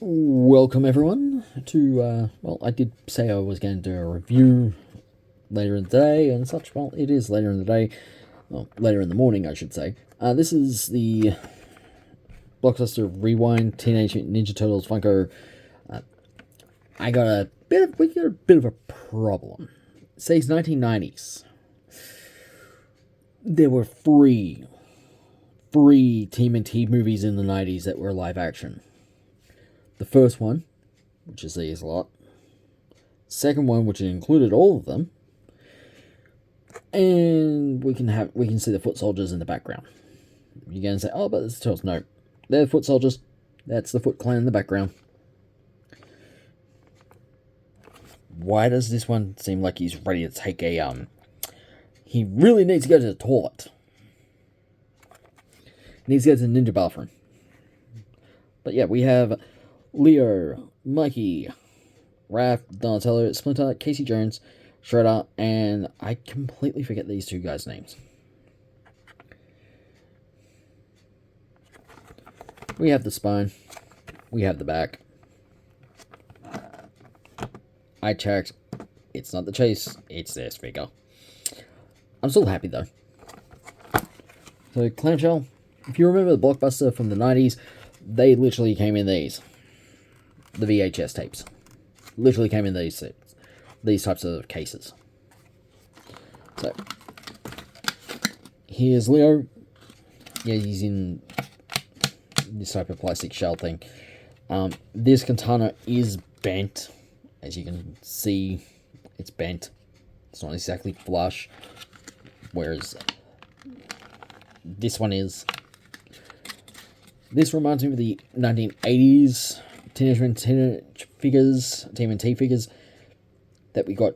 Welcome everyone to, I did say I was going to do a review later in the day and such. Well, it is later in the day. Well, later in the morning, I should say. This is the Blockbuster Rewind Teenage Mutant Ninja Turtles Funko. We got a bit of a problem. It says 1990s. There were three TMNT movies in the 90s that were live action. The first one, which is these a lot. Second one, which included all of them. And we can see the foot soldiers in the background. You're going to say, oh, but it's Turtles. No, they're foot soldiers. That's the Foot Clan in the background. Why does this one seem like he's ready to take a, he really needs to go to the toilet. He needs to go to the ninja bathroom. But yeah, we have Leo, Mikey, Raph, Donatello, Splinter, Casey Jones, Shredder, and I completely forget these two guys' names. We have the spine. We have the back. I checked. It's not the chase. It's this figure. I'm still happy though. So clamshell. If you remember the Blockbuster from the 90s, they literally came in these. The VHS tapes. Literally came in these types of cases. So, here's Leo. Yeah, he's in this type of plastic shell thing. This katana is bent. As you can see, it's bent. It's not exactly flush. Whereas this one is. This reminds me of the 1980s Teenage Mutant figures, TMNT figures that we got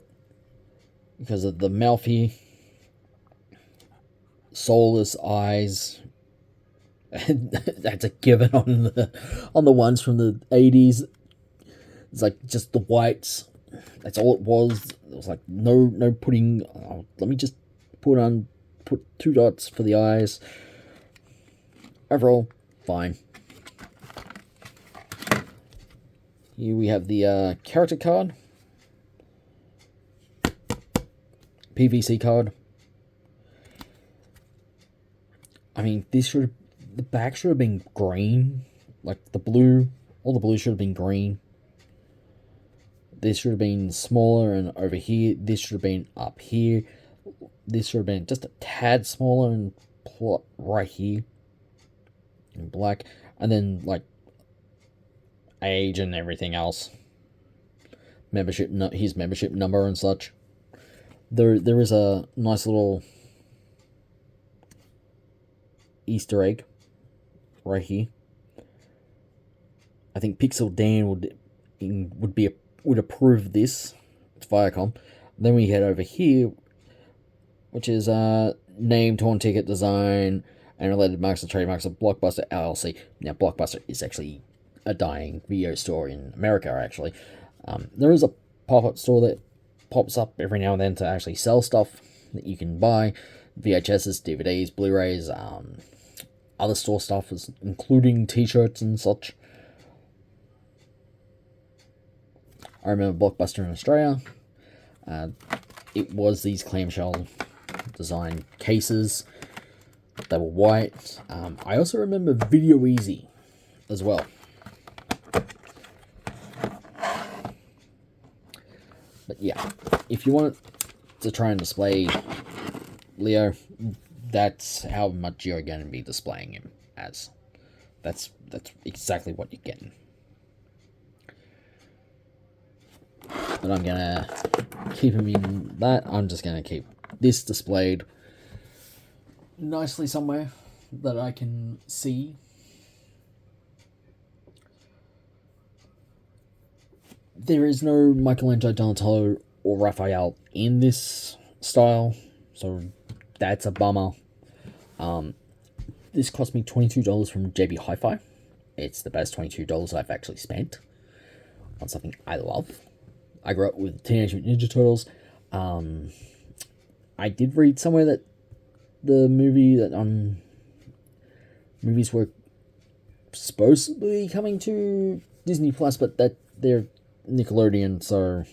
because of the mouthy, soulless eyes. That's a given on the ones from the 80s. It's like just the whites. That's all it was. It was like no putting. Oh, let me just put 2 dots for the eyes. Overall, fine. Here we have the character card, PVC card. I mean, the back should have been green, like the blue. All the blue should have been green. This should have been smaller, and over here, this should have been up here. This should have been just a tad smaller and right here in black, and then like age and everything else, his membership number and such. There is a nice little Easter egg right here. I think Pixel Dan would approve this. It's Viacom. Then we head over here, which is name, torn ticket, design, and related marks and trademarks of Blockbuster LLC. Now, Blockbuster is actually a dying video store in America, actually. There is a pop-up store that pops up every now and then to actually sell stuff that you can buy. VHSs, DVDs, Blu-rays, other store stuff, including t-shirts and such. I remember Blockbuster in Australia. It was these clamshell design cases. They were white. I also remember Video Easy as well. But yeah, if you want to try and display Leo, that's how much you're going to be displaying him as. That's exactly what you're getting. But I'm going to keep him in that. I'm just going to keep this displayed nicely somewhere that I can see. There is no Michelangelo, Donatello, or Raphael in this style, so that's a bummer. This cost me $22 from JB Hi-Fi. It's the best $22 I've actually spent on something I love. I grew up with Teenage Mutant Ninja Turtles. I did read somewhere that the movies were supposedly coming to Disney Plus, but that they're Nickelodeon, so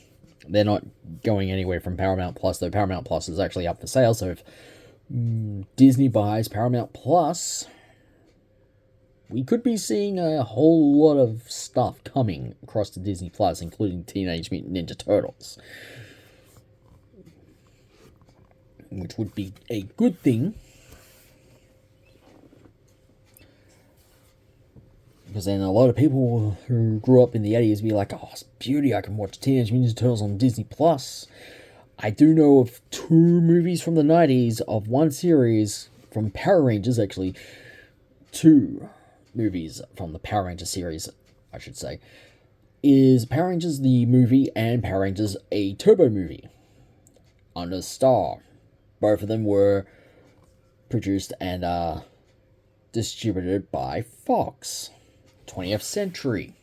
they're not going anywhere from Paramount Plus, though Paramount Plus is actually up for sale, so if Disney buys Paramount Plus, we could be seeing a whole lot of stuff coming across to Disney Plus, including Teenage Mutant Ninja Turtles. Which would be a good thing. Because then a lot of people who grew up in the 80s be like, oh, it's beauty, I can watch Teenage Mutant Ninja Turtles on Disney Plus. I do know of 2 movies from the 90s of one series from Power Rangers, actually. 2 movies from the Power Rangers series, I should say. Is Power Rangers the movie and Power Rangers a Turbo movie. Under Star. Both of them were produced and distributed by Fox. 20th Century.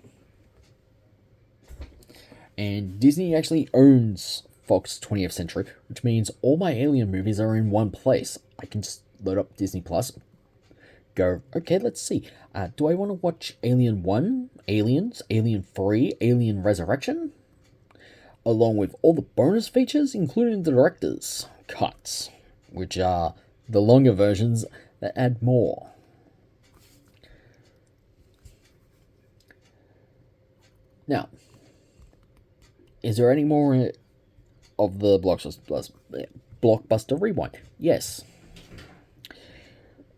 And Disney actually owns Fox 20th Century, which means all my Alien movies are in one place. I can just load up Disney Plus, go, okay, let's see. Do I want to watch Alien 1, Aliens, Alien 3, Alien Resurrection? Along with all the bonus features, including the director's cuts, which are the longer versions that add more. Now, is there any more of the Blockbuster Rewind? Yes.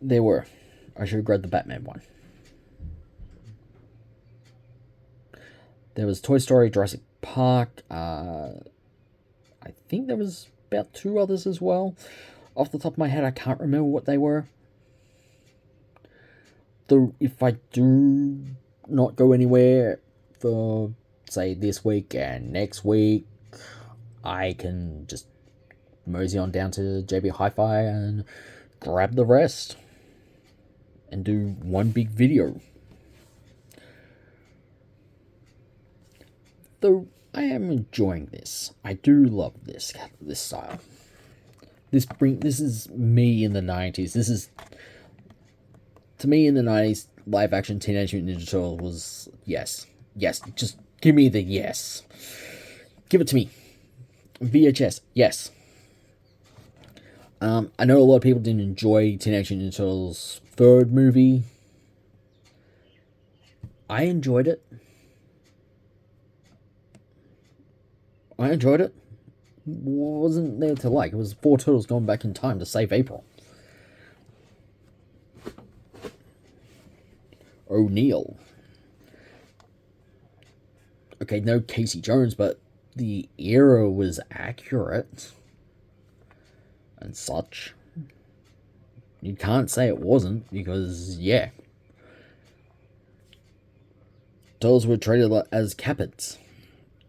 There were. I should have grabbed the Batman one. There was Toy Story, Jurassic Park. I think there was about 2 others as well. Off the top of my head, I can't remember what they were. Though, if I do not go anywhere for, say, this week and next week, I can just mosey on down to JB Hi-Fi and grab the rest and do one big video. Though I am enjoying this. I do love this style. This is me in the 90s. This is, to me, in the 90s, live action Teenage Mutant Ninja Turtles was yes. Yes, just give me the yes. Give it to me. VHS, yes. I know a lot of people didn't enjoy Teenage Mutant Ninja Turtles' 3rd movie. I enjoyed it. Wasn't there to like. It was 4 turtles going back in time to save April. O'Neill. Okay, no Casey Jones, but the era was accurate. And such. You can't say it wasn't, because, yeah. Turtles were treated as Capids.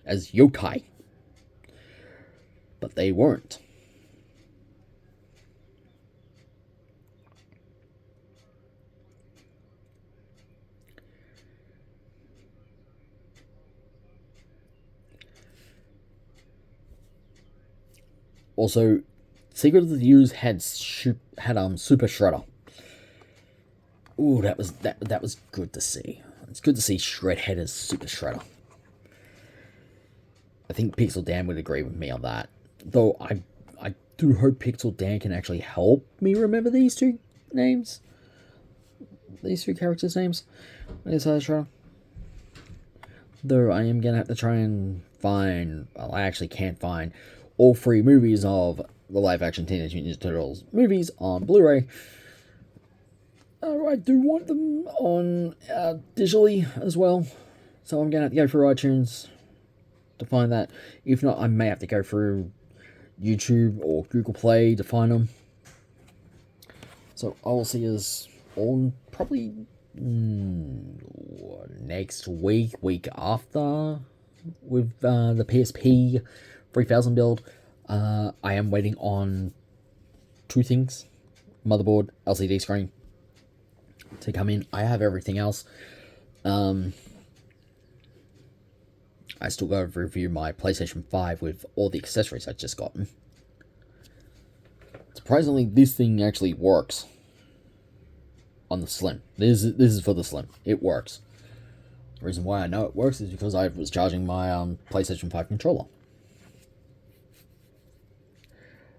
As yokai. But they weren't. Also, Secret of the Ooze had Super Shredder. Ooh, that was good to see. It's good to see Shredhead as Super Shredder. I think Pixel Dan would agree with me on that. Though I do hope Pixel Dan can actually help me remember these 2 names. These 2 characters' names. Shredder. Though I am gonna have to try and find. Well, I actually can't find all 3 movies of the live-action Teenage Mutant Ninja Turtles movies on Blu-ray. I do want them on digitally as well, so I'm going to have to go through iTunes to find that. If not, I may have to go through YouTube or Google Play to find them. So I will see us on probably next week after, with the PSP 3000 build. I am waiting on 2 things: motherboard, LCD screen, to come in. I have everything else. I still got to review my PlayStation 5 with all the accessories I've just gotten. Surprisingly, this thing actually works. on the Slim. This is for the Slim. It works. The reason why I know it works is because I was charging my PlayStation 5 controller.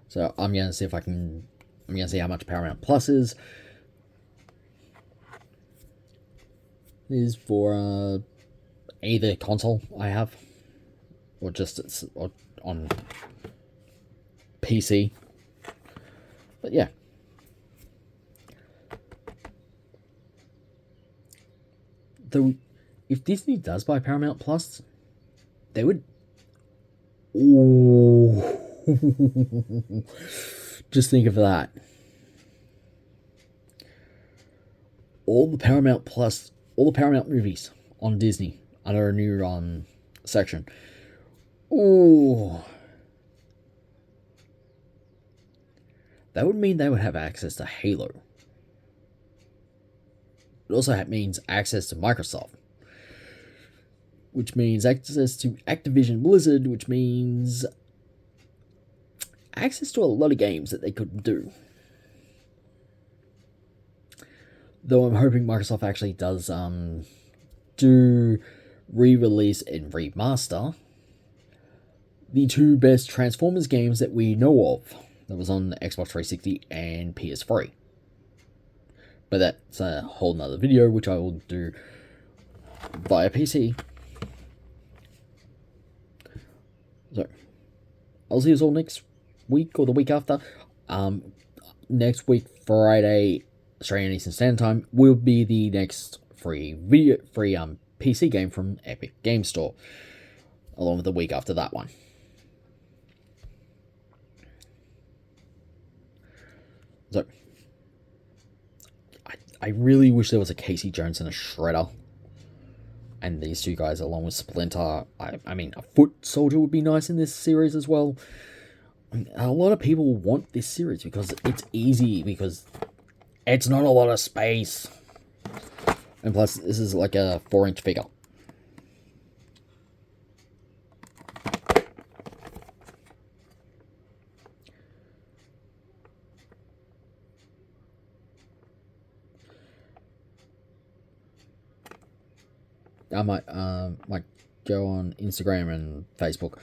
So I'm gonna see if I can. I'm gonna see how much Paramount Plus is. Is for either console I have, or just or on PC. But yeah. Though, if Disney does buy Paramount Plus, they would. Ooh. Just think of that. All the Paramount movies on Disney under a new section. Ooh. That would mean they would have access to Halo. It also means access to Microsoft, which means access to Activision Blizzard, which means access to a lot of games that they could do. Though I'm hoping Microsoft actually does do re-release and remaster the two best Transformers games that we know of that was on Xbox 360 and PS3. But that's a whole nother video, which I will do via PC. So, I'll see you all next week or the week after. Next week, Friday, Australian Eastern Standard Time, will be the next free PC game from Epic Game Store, along with the week after that one. So, I really wish there was a Casey Jones and a Shredder, and these two guys along with Splinter. I mean, a Foot Soldier would be nice in this series as well. I mean, a lot of people want this series because it's easy, because it's not a lot of space. And plus, this is like a 4-inch figure. I might go on Instagram and Facebook.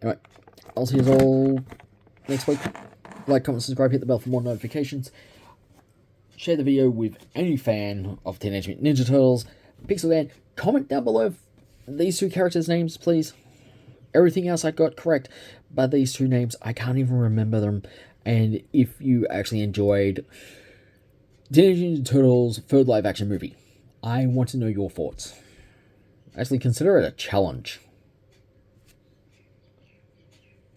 Anyway, I'll see you all next week. Like, comment, subscribe, hit the bell for more notifications. Share the video with any fan of Teenage Mutant Ninja Turtles. Pixel Dan, comment down below these two characters' names, please. Everything else I got correct, but these two names, I can't even remember them. And if you actually enjoyed Teenage Mutant Ninja Turtles' third live-action movie, I want to know your thoughts. Actually, consider it a challenge.